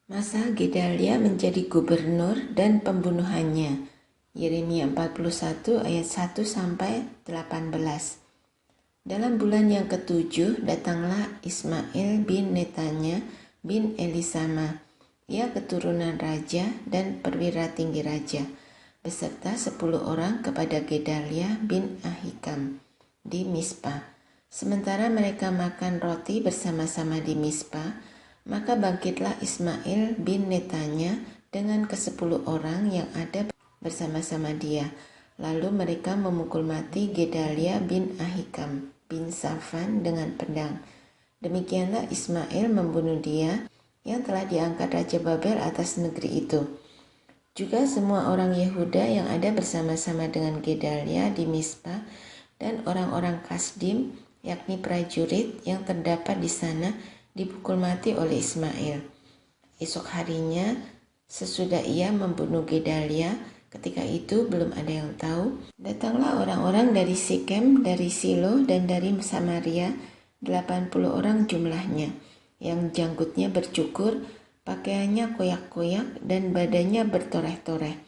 Masa Gedalia menjadi gubernur dan pembunuhannya. Yeremia 41 ayat 1 sampai 18. Dalam bulan yang ketujuh datanglah Ismail bin Netanya bin Elisama, ia keturunan raja dan perwira tinggi raja, beserta 10 orang kepada Gedalia bin Ahikam di Mispa. Sementara mereka makan roti bersama-sama di Mispa, maka bangkitlah Ismail bin Netanya dengan ke-10 orang yang ada bersama-sama dia. Lalu mereka memukul mati Gedalia bin Ahikam bin Safan dengan pedang. Demikianlah Ismail membunuh dia yang telah diangkat Raja Babel atas negeri itu. Juga semua orang Yehuda yang ada bersama-sama dengan Gedalia di Mispa dan orang-orang Kasdim, yakni prajurit yang terdapat di sana, dipukul mati oleh Ismail. Esok harinya, sesudah ia membunuh Gedalia, ketika itu belum ada yang tahu, datanglah orang-orang dari Sikem, dari Silo, dan dari Samaria, 80 orang jumlahnya, yang janggutnya bercukur, pakaiannya koyak-koyak, dan badannya bertoreh-toreh.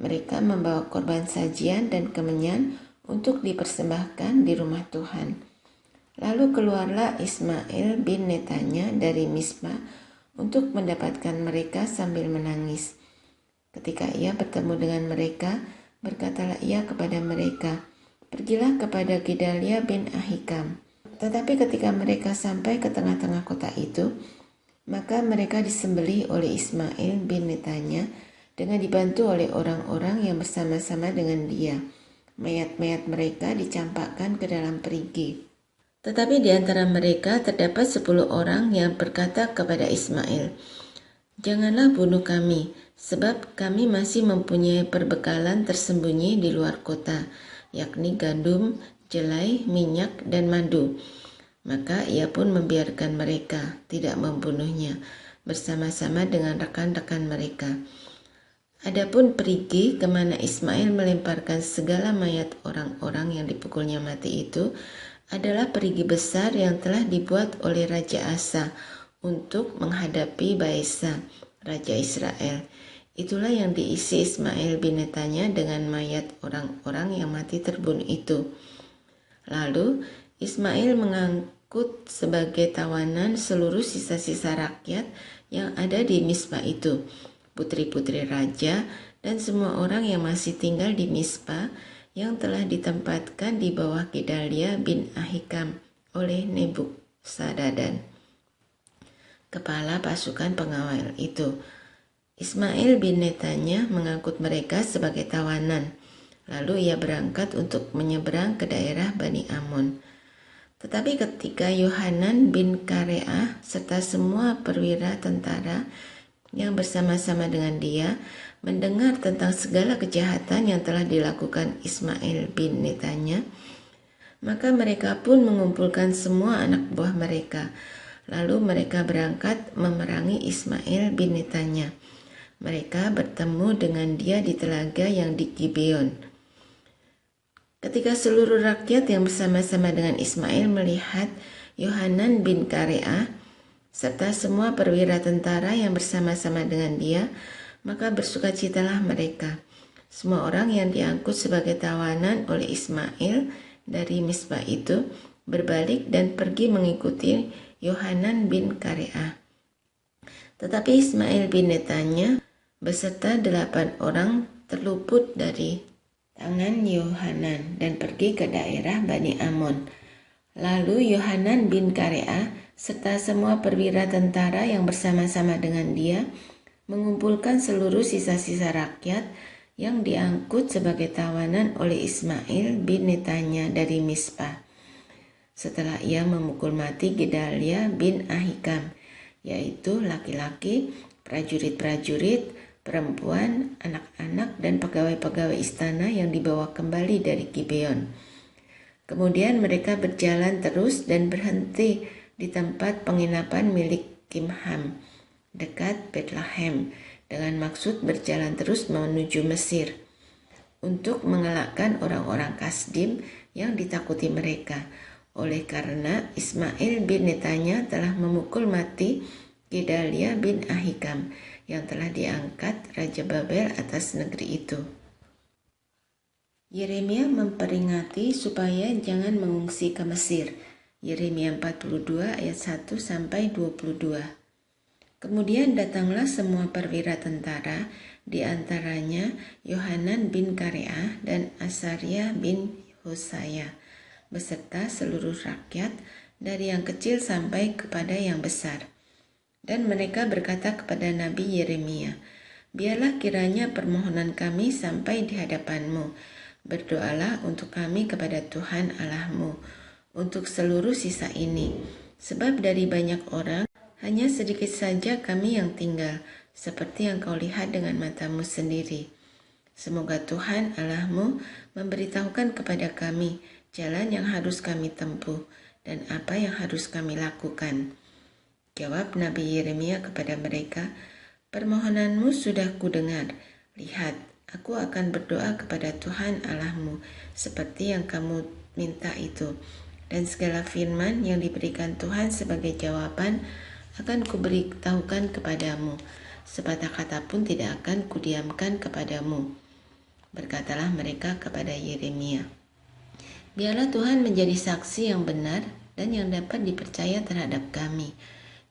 Mereka membawa korban sajian dan kemenyan untuk dipersembahkan di rumah Tuhan. Lalu keluarlah Ismail bin Netanya dari Mispa untuk mendapatkan mereka sambil menangis. Ketika ia bertemu dengan mereka, berkatalah ia kepada mereka, "Pergilah kepada Gedalia bin Ahikam." Tetapi ketika mereka sampai ke tengah-tengah kota itu, maka mereka disembelih oleh Ismail bin Netanya dengan dibantu oleh orang-orang yang bersama-sama dengan dia. Mayat-mayat mereka dicampakkan ke dalam perigi. Tetapi di antara mereka terdapat 10 orang yang berkata kepada Ismail, "Janganlah bunuh kami, sebab kami masih mempunyai perbekalan tersembunyi di luar kota, yakni gandum, jelai, minyak, dan madu." Maka ia pun membiarkan mereka, tidak membunuhnya, bersama-sama dengan rekan-rekan mereka. Adapun perigi kemana Ismail melemparkan segala mayat orang-orang yang dipukulnya mati itu, adalah perigi besar yang telah dibuat oleh Raja Asa untuk menghadapi Baesa, Raja Israel. Itulah yang diisi Ismail bin Netanya dengan mayat orang-orang yang mati terbunuh itu. Lalu Ismail mengangkut sebagai tawanan seluruh sisa-sisa rakyat yang ada di Mispa itu, putri-putri raja dan semua orang yang masih tinggal di Mispa, yang telah ditempatkan di bawah Gedalia bin Ahikam oleh Nebukzaradan, kepala pasukan pengawal itu. Ismail bin Netanya mengangkut mereka sebagai tawanan. Lalu ia berangkat untuk menyeberang ke daerah Bani Amon. Tetapi ketika Yohanan bin Kareah serta semua perwira tentara yang bersama-sama dengan dia mendengar tentang segala kejahatan yang telah dilakukan Ismail bin Netanya, maka mereka pun mengumpulkan semua anak buah mereka. Lalu mereka berangkat memerangi Ismail bin Netanya. Mereka bertemu dengan dia di telaga yang di Gibeon. Ketika seluruh rakyat yang bersama-sama dengan Ismail melihat Yohanan bin Kareah serta semua perwira tentara yang bersama-sama dengan dia, maka bersukacitalah mereka. Semua orang yang diangkut sebagai tawanan oleh Ismail dari Mispa itu berbalik dan pergi mengikuti Yohanan bin Kareah. Tetapi Ismail bin Netanya beserta 8 orang terluput dari tangan Yohanan dan pergi ke daerah Bani Amon. Lalu Yohanan bin Kareah serta semua perwira tentara yang bersama-sama dengan dia mengumpulkan seluruh sisa-sisa rakyat yang diangkut sebagai tawanan oleh Ismail bin Netanya dari Mispa. Setelah ia memukul mati Gedalia bin Ahikam, yaitu laki-laki, prajurit-prajurit, perempuan, anak-anak, dan pegawai-pegawai istana yang dibawa kembali dari Gibeon. Kemudian mereka berjalan terus dan berhenti di tempat penginapan milik Kimham, dekat Bethlehem, dengan maksud berjalan terus menuju Mesir, untuk mengelakkan orang-orang Kasdim yang ditakuti mereka, oleh karena Ismail bin Netanya telah memukul mati Gedalia bin Ahikam yang telah diangkat Raja Babel atas negeri itu. Yeremia memperingati supaya jangan mengungsi ke Mesir. Yeremia 42 ayat 1 sampai 22. Kemudian datanglah semua perwira tentara, di antaranya Yohanan bin Kareah dan Asaria bin Hosaya, beserta seluruh rakyat, dari yang kecil sampai kepada yang besar. Dan mereka berkata kepada Nabi Yeremia, "Biarlah kiranya permohonan kami sampai di hadapanmu. Berdoalah untuk kami kepada Tuhan Allahmu, untuk seluruh sisa ini. Sebab dari banyak orang, hanya sedikit saja kami yang tinggal, seperti yang kau lihat dengan matamu sendiri. Semoga Tuhan Allahmu memberitahukan kepada kami jalan yang harus kami tempuh, dan apa yang harus kami lakukan." Jawab Nabi Yeremia kepada mereka, "Permohonanmu sudah kudengar. Lihat, aku akan berdoa kepada Tuhan Allahmu seperti yang kamu minta itu. Dan segala firman yang diberikan Tuhan sebagai jawaban akan kuberitahukan kepadamu. Sepatah kata pun tidak akan kudiamkan kepadamu." Berkatalah mereka kepada Yeremia, "Biarlah Tuhan menjadi saksi yang benar dan yang dapat dipercaya terhadap kami.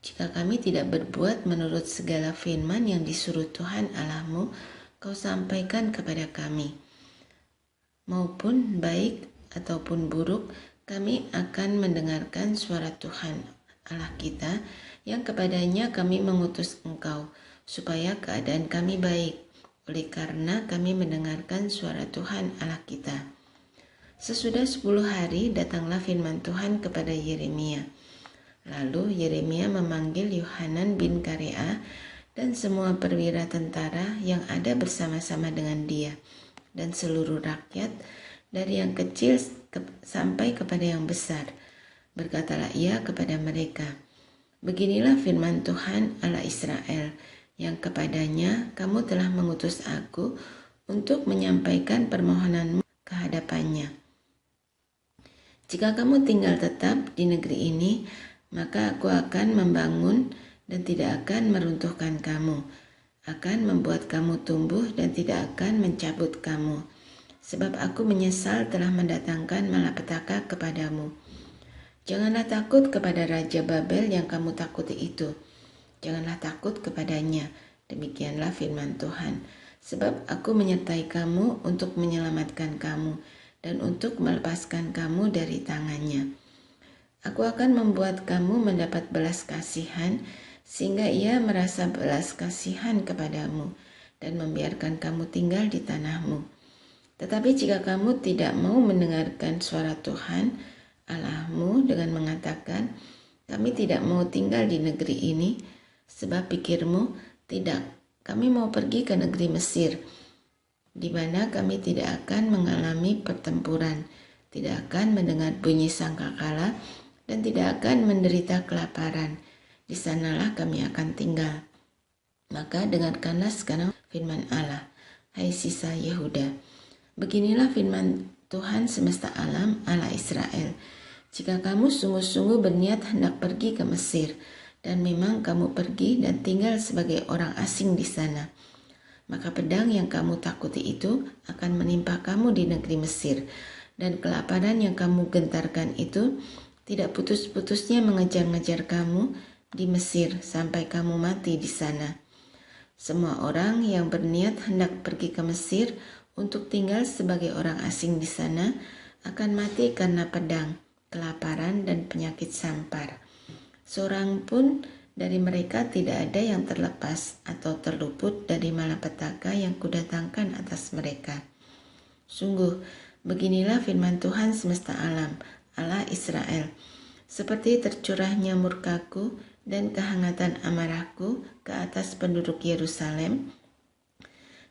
Jika kami tidak berbuat menurut segala firman yang disuruh Tuhan Allahmu kau sampaikan kepada kami, maupun baik ataupun buruk, kami akan mendengarkan suara Tuhan Allah kita yang kepadanya kami mengutus engkau, supaya keadaan kami baik, oleh karena kami mendengarkan suara Tuhan Allah kita." Sesudah 10 hari datanglah firman Tuhan kepada Yeremia. Lalu Yeremia memanggil Yohanan bin Kareah dan semua perwira tentara yang ada bersama-sama dengan dia, dan seluruh rakyat, dari yang kecil sampai kepada yang besar. Berkatalah ia kepada mereka, "Beginilah firman Tuhan Allah Israel, yang kepadanya kamu telah mengutus aku untuk menyampaikan permohonanmu ke hadapannya. Jika kamu tinggal tetap di negeri ini, maka aku akan membangun dan tidak akan meruntuhkan kamu, akan membuat kamu tumbuh dan tidak akan mencabut kamu. Sebab aku menyesal telah mendatangkan malapetaka kepadamu. Janganlah takut kepada Raja Babel yang kamu takuti itu. Janganlah takut kepadanya, demikianlah firman Tuhan. Sebab aku menyertai kamu untuk menyelamatkan kamu dan untuk melepaskan kamu dari tangannya. Aku akan membuat kamu mendapat belas kasihan, sehingga ia merasa belas kasihan kepadamu dan membiarkan kamu tinggal di tanahmu. Tetapi jika kamu tidak mau mendengarkan suara Tuhan Allahmu dengan mengatakan, kami tidak mau tinggal di negeri ini, sebab pikirmu, tidak, kami mau pergi ke negeri Mesir, di mana kami tidak akan mengalami pertempuran, tidak akan mendengar bunyi sangkakala, dan tidak akan menderita kelaparan. Di sanalah kami akan tinggal. Maka dengarkanlah sekarang firman Allah, hai sisa Yehuda. Beginilah firman Tuhan semesta alam, Allah Israel. Jika kamu sungguh-sungguh berniat hendak pergi ke Mesir, dan memang kamu pergi dan tinggal sebagai orang asing di sana, maka pedang yang kamu takuti itu akan menimpa kamu di negeri Mesir, dan kelaparan yang kamu gentarkan itu tidak putus-putusnya mengejar-ngejar kamu di Mesir sampai kamu mati di sana. Semua orang yang berniat hendak pergi ke Mesir untuk tinggal sebagai orang asing di sana akan mati karena pedang, kelaparan, dan penyakit sampar. Seorang pun dari mereka tidak ada yang terlepas atau terluput dari malapetaka yang kudatangkan atas mereka. Sungguh, beginilah firman Tuhan semesta alam, Allah Israel. Seperti tercurahnya murkaku dan kehangatan amarahku ke atas penduduk Yerusalem,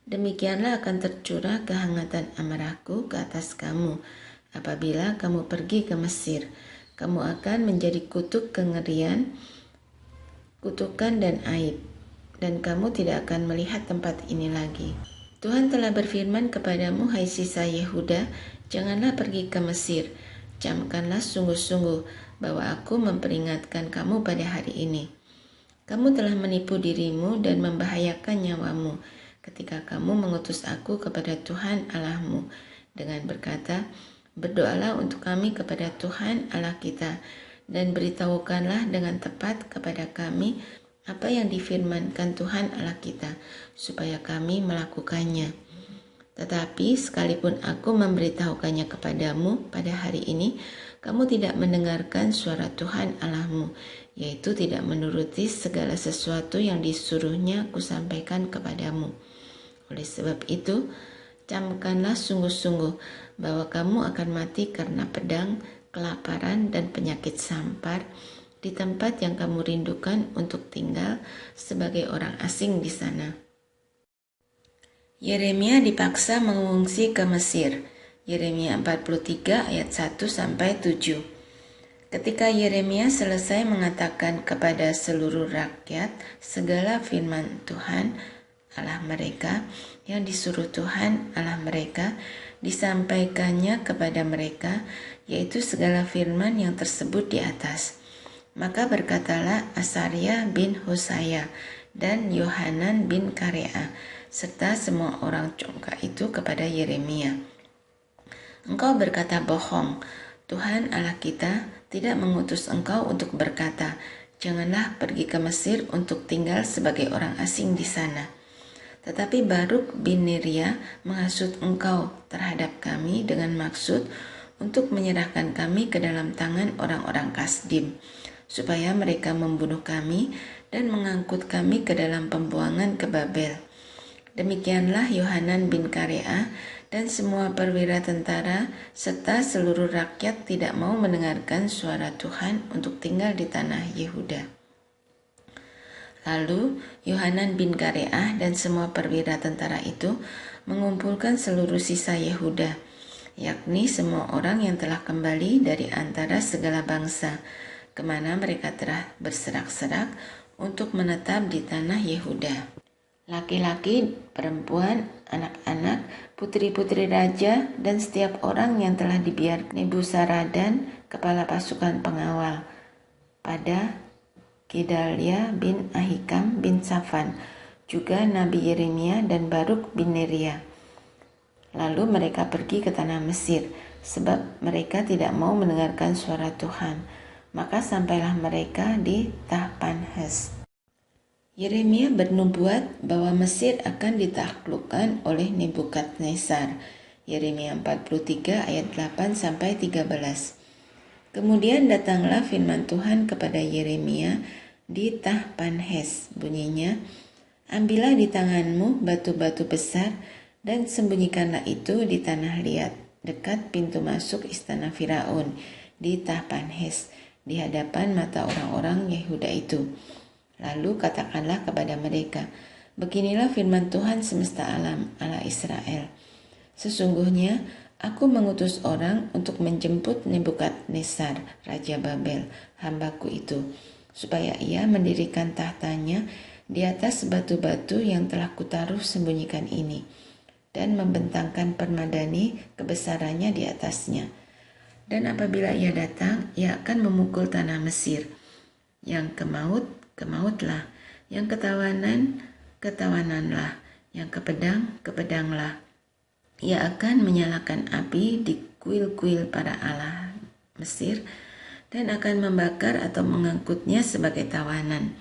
demikianlah akan tercurah kehangatan amarahku ke atas kamu apabila kamu pergi ke Mesir. Kamu akan menjadi kutuk kengerian, kutukan dan aib, dan kamu tidak akan melihat tempat ini lagi. Tuhan telah berfirman kepadamu, hai sisa Yehuda, janganlah pergi ke Mesir. Camkanlah sungguh-sungguh bahwa aku memperingatkan kamu pada hari ini. Kamu telah menipu dirimu dan membahayakan nyawamu ketika kamu mengutus aku kepada Tuhan Allahmu dengan berkata, berdoalah untuk kami kepada Tuhan Allah kita dan beritahukanlah dengan tepat kepada kami apa yang difirmankan Tuhan Allah kita, supaya kami melakukannya. Tetapi sekalipun aku memberitahukannya kepadamu pada hari ini, kamu tidak mendengarkan suara Tuhan Allahmu, yaitu tidak menuruti segala sesuatu yang disuruhnya kusampaikan kepadamu. Oleh sebab itu, camkanlah sungguh-sungguh bahwa kamu akan mati karena pedang, kelaparan, dan penyakit sampar di tempat yang kamu rindukan untuk tinggal sebagai orang asing di sana. Yeremia dipaksa mengungsi ke Mesir. Yeremia 43 ayat 1-7. Ketika Yeremia selesai mengatakan kepada seluruh rakyat segala firman Tuhan Allah mereka yang disuruh Tuhan Allah mereka disampaikannya kepada mereka, yaitu segala firman yang tersebut di atas. Maka berkatalah Asaria bin Hosaya dan Yohanan bin Karea serta semua orang congkak itu kepada Yeremia, engkau berkata bohong. Tuhan Allah kita tidak mengutus engkau untuk berkata, janganlah pergi ke Mesir untuk tinggal sebagai orang asing di sana. Tetapi Baruk bin Neria menghasut engkau terhadap kami dengan maksud untuk menyerahkan kami ke dalam tangan orang-orang Kasdim, supaya mereka membunuh kami dan mengangkut kami ke dalam pembuangan ke Babel. Demikianlah Yohanan bin Karea dan semua perwira tentara serta seluruh rakyat tidak mau mendengarkan suara Tuhan untuk tinggal di tanah Yehuda. Lalu Yohanan bin Karea dan semua perwira tentara itu mengumpulkan seluruh sisa Yehuda, yakni semua orang yang telah kembali dari antara segala bangsa, kemana mereka telah berserak-serak untuk menetap di tanah Yehuda. Laki-laki, perempuan, anak-anak, putri-putri raja, dan setiap orang yang telah dibiarkan Nebuzaradan, kepala pasukan pengawal, pada Gedalia bin Ahikam bin Safan, juga Nabi Yeremia dan Baruk bin Neria. Lalu mereka pergi ke tanah Mesir, sebab mereka tidak mau mendengarkan suara Tuhan. Maka sampailah mereka di Tahpanhes. Yeremia bernubuat bahwa Mesir akan ditaklukkan oleh Nebukadnezar. Yeremia 43 ayat 8-13. Kemudian datanglah firman Tuhan kepada Yeremia di Tahpanhes. Bunyinya, ambillah di tanganmu batu-batu besar dan sembunyikanlah itu di tanah liat dekat pintu masuk istana Firaun di Tahpanhes, di hadapan mata orang-orang Yehuda itu. Lalu katakanlah kepada mereka, beginilah firman Tuhan semesta alam, Allah Israel. Sesungguhnya aku mengutus orang untuk menjemput Nebukadnezar, Raja Babel, hambaku itu, supaya ia mendirikan tahtanya di atas batu-batu yang telah kutaruh sembunyikan ini, dan membentangkan permadani kebesarannya di atasnya. Dan apabila ia datang, ia akan memukul tanah Mesir, yang ke maut, ke mautlah, yang ketawanan, ketawananlah, yang ke pedang, ke pedanglah. Ia akan menyalakan api di kuil-kuil para allah Mesir dan akan membakar atau mengangkutnya sebagai tawanan.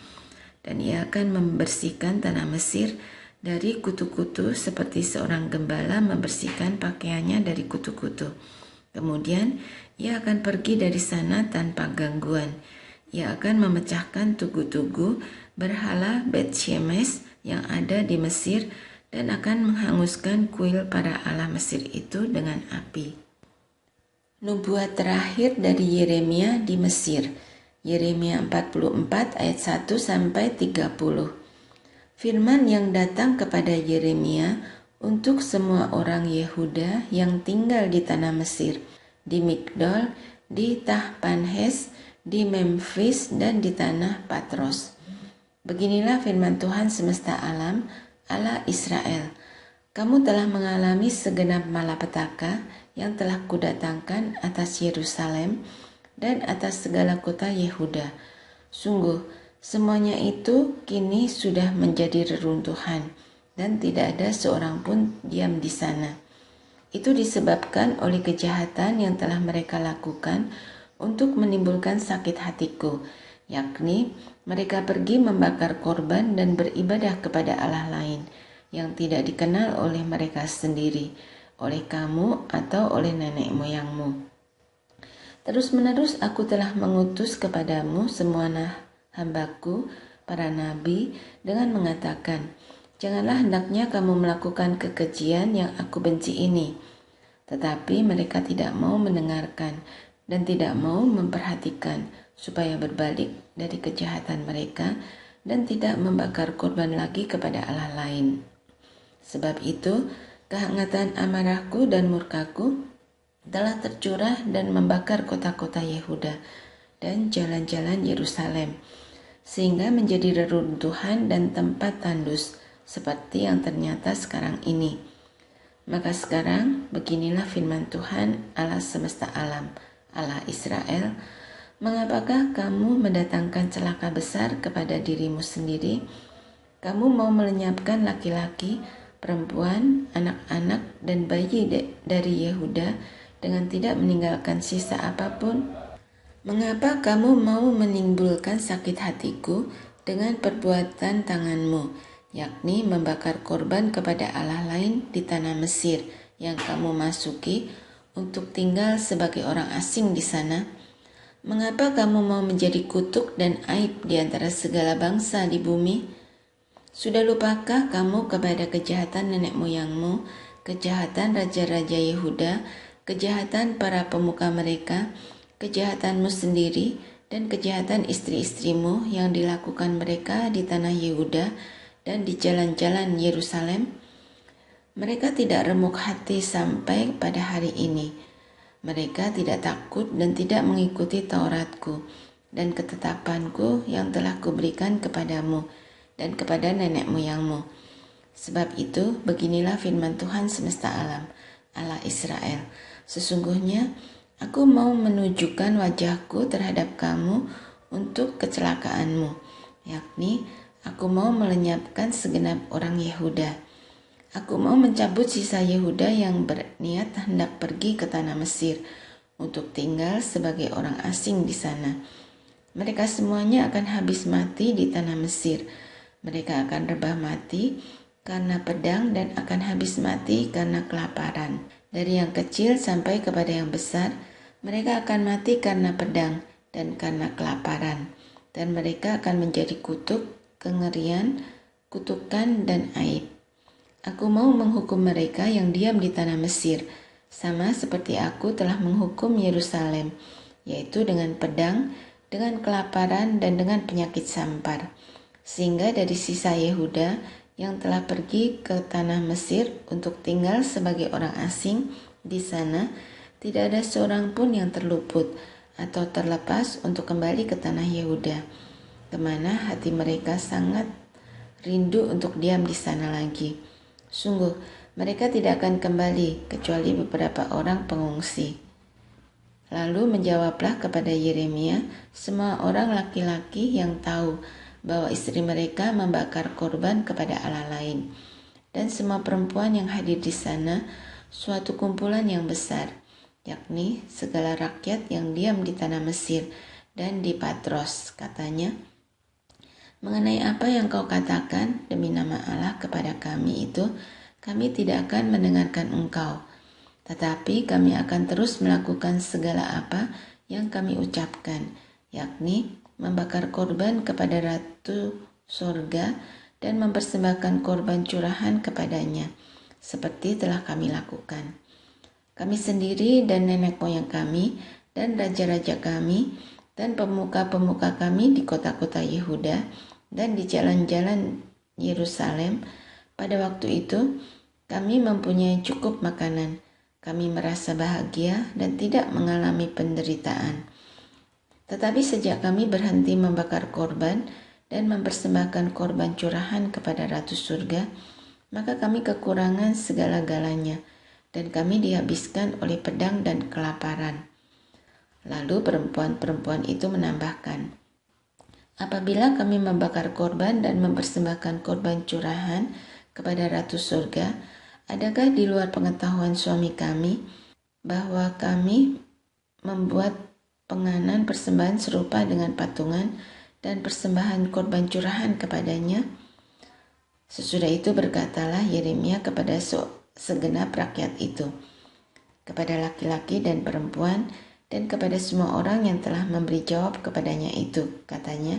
Dan ia akan membersihkan tanah Mesir dari kutu-kutu seperti seorang gembala membersihkan pakaiannya dari kutu-kutu. Kemudian ia akan pergi dari sana tanpa gangguan. Ia akan memecahkan tugu-tugu berhala Bet-Shemesh yang ada di Mesir dan akan menghanguskan kuil para allah Mesir itu dengan api. Nubuat terakhir dari Yeremia di Mesir. Yeremia 44 ayat 1-30. Firman yang datang kepada Yeremia untuk semua orang Yehuda yang tinggal di tanah Mesir, di Migdol, di Tahpanhes, di Memphis, dan di tanah Patros. Beginilah firman Tuhan semesta alam, Allah Israel. Kamu telah mengalami segenap malapetaka yang telah kudatangkan atas Yerusalem dan atas segala kota Yehuda. Sungguh, Semuanya itu kini sudah menjadi reruntuhan dan tidak ada seorang pun diam di sana. Itu disebabkan oleh kejahatan yang telah mereka lakukan untuk menimbulkan sakit hatiku, yakni mereka pergi membakar korban dan beribadah kepada Allah lain yang tidak dikenal oleh mereka sendiri, oleh kamu atau oleh nenek moyangmu. Terus-menerus aku telah mengutus kepadamu semua hambaku, para nabi, dengan mengatakan, janganlah hendaknya kamu melakukan kekejian yang aku benci ini. Tetapi mereka tidak mau mendengarkan dan tidak mau memperhatikan supaya berbalik dari kejahatan mereka dan tidak membakar korban lagi kepada Allah lain. Sebab itu, kehangatan amarahku dan murkaku telah tercurah dan membakar kota-kota Yehuda dan jalan-jalan Yerusalem, sehingga menjadi reruntuhan dan tempat tandus seperti yang ternyata sekarang ini. Maka sekarang beginilah firman Tuhan Allah semesta alam, Allah Israel, mengapakah kamu mendatangkan celaka besar kepada dirimu sendiri? Kamu mau melenyapkan laki-laki, perempuan, anak-anak, dan bayi dari Yehuda dengan tidak meninggalkan sisa apapun? Mengapa kamu mau menimbulkan sakit hatiku dengan perbuatan tanganmu, yakni membakar korban kepada Allah lain di tanah Mesir yang kamu masuki untuk tinggal sebagai orang asing di sana? Mengapa kamu mau menjadi kutuk dan aib di antara segala bangsa di bumi? Sudah lupakah kamu kepada kejahatan nenek moyangmu, kejahatan raja-raja Yehuda, kejahatan para pemuka mereka, kejahatanmu sendiri, dan kejahatan istri-istrimu yang dilakukan mereka di tanah Yehuda dan di jalan-jalan Yerusalem? Mereka tidak remuk hati sampai pada hari ini. Mereka tidak takut dan tidak mengikuti Tauratku dan ketetapanku yang telah kuberikan kepadamu dan kepada nenek moyangmu. Sebab itu, beginilah firman Tuhan semesta alam, Allah Israel. Sesungguhnya, aku mau menunjukkan wajahku terhadap kamu untuk kecelakaanmu, yakni aku mau melenyapkan segenap orang Yehuda. Aku mau mencabut sisa Yehuda yang berniat hendak pergi ke tanah Mesir untuk tinggal sebagai orang asing di sana. Mereka semuanya akan habis mati di tanah Mesir. Mereka akan rebah mati karena pedang dan akan habis mati karena kelaparan. Dari yang kecil sampai kepada yang besar, mereka akan mati karena pedang dan karena kelaparan. Dan mereka akan menjadi kutuk, kengerian, kutukan, dan aib. Aku mau menghukum mereka yang diam di tanah Mesir, sama seperti aku telah menghukum Yerusalem, yaitu dengan pedang, dengan kelaparan, dan dengan penyakit sampar. Sehingga dari sisa Yehuda yang telah pergi ke tanah Mesir untuk tinggal sebagai orang asing di sana, tidak ada seorang pun yang terluput atau terlepas untuk kembali ke tanah Yehuda, kemana hati mereka sangat rindu untuk diam di sana lagi. Sungguh, mereka tidak akan kembali kecuali beberapa orang pengungsi. Lalu menjawablah kepada Yeremia semua orang laki-laki yang tahu bahwa istri mereka membakar korban kepada Allah lain, dan semua perempuan yang hadir di sana, suatu kumpulan yang besar, yakni segala rakyat yang diam di tanah Mesir dan di Patros. Katanya, mengenai apa yang kau katakan demi nama Allah kepada kami itu, kami tidak akan mendengarkan engkau, tetapi kami akan terus melakukan segala apa yang kami ucapkan, yakni membakar korban kepada Ratu Sorga dan mempersembahkan korban curahan kepadanya, seperti telah kami lakukan. Kami sendiri dan nenek moyang kami dan raja-raja kami dan pemuka-pemuka kami di kota-kota Yehuda dan di jalan-jalan Yerusalem, pada waktu itu kami mempunyai cukup makanan, kami merasa bahagia dan tidak mengalami penderitaan. Tetapi sejak kami berhenti membakar korban dan mempersembahkan korban curahan kepada Ratu Surga, maka kami kekurangan segala-galanya, dan kami dihabiskan oleh pedang dan kelaparan. Lalu perempuan-perempuan itu menambahkan, Apabila kami membakar korban dan mempersembahkan korban curahan kepada Ratu Surga, adakah di luar pengetahuan suami kami bahwa kami membuat penganan persembahan serupa dengan patungan dan persembahan korban curahan kepadanya? Sesudah itu berkatalah Yeremia kepada segenap rakyat itu, kepada laki-laki dan perempuan, dan kepada semua orang yang telah memberi jawab kepadanya itu. Katanya,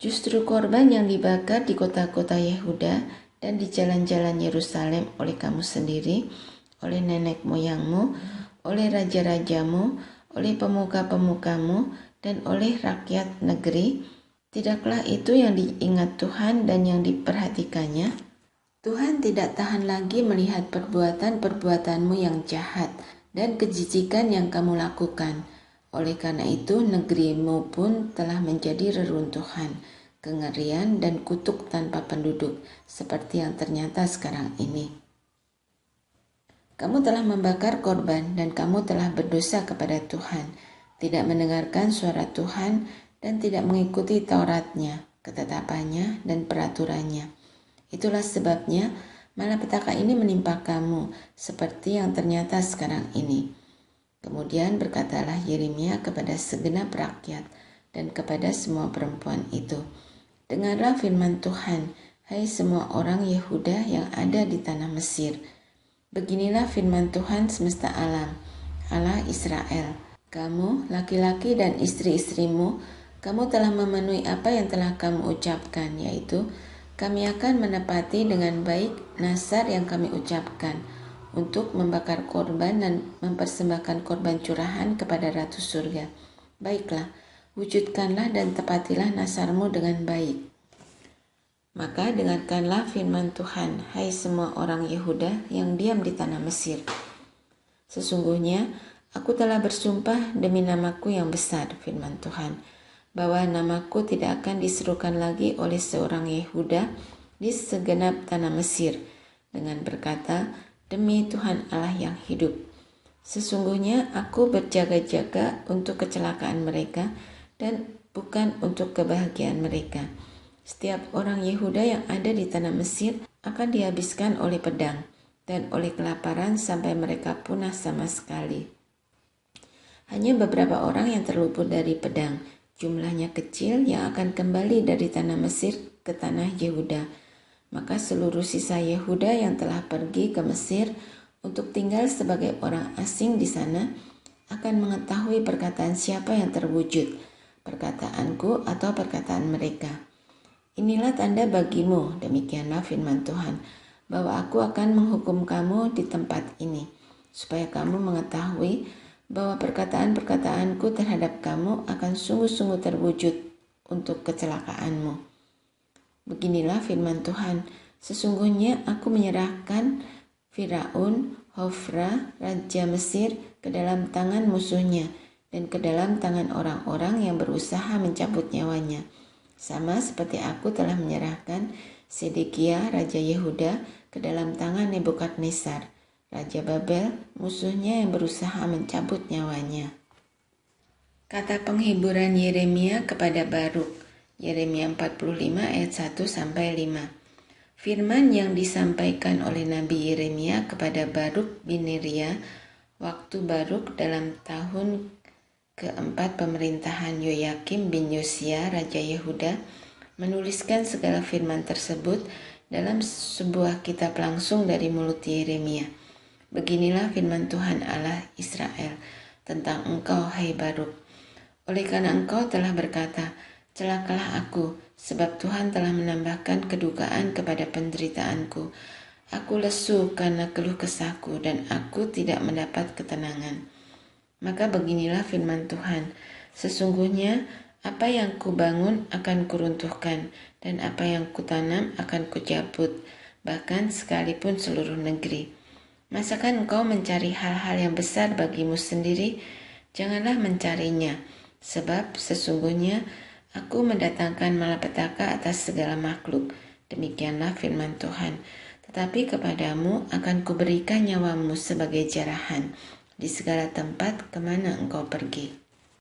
justru korban yang dibakar di kota-kota Yehuda dan di jalan-jalan Yerusalem oleh kamu sendiri, oleh nenek moyangmu, oleh raja-rajamu, oleh pemuka-pemukamu, dan oleh rakyat negeri, tidaklah itu yang diingat Tuhan dan yang diperhatikannya? Tuhan tidak tahan lagi melihat perbuatan-perbuatanmu yang jahat dan kejijikan yang kamu lakukan. Oleh karena itu, negerimu pun telah menjadi reruntuhan, kengerian, dan kutuk tanpa penduduk, seperti yang ternyata sekarang ini. Kamu telah membakar korban dan kamu telah berdosa kepada Tuhan, tidak mendengarkan suara Tuhan dan tidak mengikuti Tauratnya, ketetapannya, dan peraturannya. Itulah sebabnya malapetaka ini menimpa kamu, seperti yang ternyata sekarang ini. Kemudian berkatalah Yeremia kepada segenap rakyat dan kepada semua perempuan itu, dengarlah firman Tuhan, hai semua orang Yehuda yang ada di tanah Mesir. Beginilah firman Tuhan semesta alam, Allah Israel. Kamu, laki-laki dan istri-istrimu, kamu telah memenuhi apa yang telah kamu ucapkan, yaitu kami akan menepati dengan baik nazar yang kami ucapkan untuk membakar korban dan mempersembahkan korban curahan kepada Ratu Surga. Baiklah, wujudkanlah dan tepatilah nazarmu dengan baik. Maka dengarkanlah firman Tuhan, hai semua orang Yehuda yang diam di tanah Mesir. Sesungguhnya aku telah bersumpah demi namaku yang besar, firman Tuhan, bahwa namaku tidak akan diserukan lagi oleh seorang Yehuda di segenap tanah Mesir, dengan berkata, demi Tuhan Allah yang hidup. Sesungguhnya aku berjaga-jaga untuk kecelakaan mereka dan bukan untuk kebahagiaan mereka. Setiap orang Yehuda yang ada di tanah Mesir akan dihabiskan oleh pedang dan oleh kelaparan sampai mereka punah sama sekali. Hanya beberapa orang yang terluput dari pedang, jumlahnya kecil, yang akan kembali dari tanah Mesir ke tanah Yehuda. Maka seluruh sisa Yehuda yang telah pergi ke Mesir untuk tinggal sebagai orang asing di sana akan mengetahui perkataan siapa yang terwujud, perkataanku atau perkataan mereka. Inilah tanda bagimu, demikianlah firman Tuhan, bahwa aku akan menghukum kamu di tempat ini, supaya kamu mengetahui bahwa perkataan-perkataanku terhadap kamu akan sungguh-sungguh terwujud untuk kecelakaanmu. Beginilah firman Tuhan, sesungguhnya aku menyerahkan Firaun, Hofra, Raja Mesir ke dalam tangan musuhnya dan ke dalam tangan orang-orang yang berusaha mencabut nyawanya. Sama seperti aku telah menyerahkan Sedekia, Raja Yehuda, ke dalam tangan Nebukadnezar, Raja Babel, musuhnya yang berusaha mencabut nyawanya. Kata penghiburan Yeremia kepada Baruk, Yeremia 45 ayat 1-5. Firman yang disampaikan oleh Nabi Yeremia kepada Baruk bin Neria waktu Baruk dalam tahun keempat pemerintahan Yoyakim bin Yosia, Raja Yehuda, menuliskan segala firman tersebut dalam sebuah kitab langsung dari mulut Yeremia. Beginilah firman Tuhan Allah Israel tentang engkau, hai Baruk. Oleh karena engkau telah berkata, celakalah aku, sebab Tuhan telah menambahkan kedukaan kepada penderitaanku. Aku lesu karena keluh kesahku dan aku tidak mendapat ketenangan. Maka beginilah firman Tuhan, sesungguhnya apa yang kubangun akan kuruntuhkan dan apa yang kutanam akan kucabut, bahkan sekalipun seluruh negeri. Masakan engkau mencari hal-hal yang besar bagimu sendiri? Janganlah mencarinya, sebab sesungguhnya aku mendatangkan malapetaka atas segala makhluk. Demikianlah firman Tuhan. Tetapi kepadamu akan kuberikan nyawamu sebagai jarahan di segala tempat kemana engkau pergi.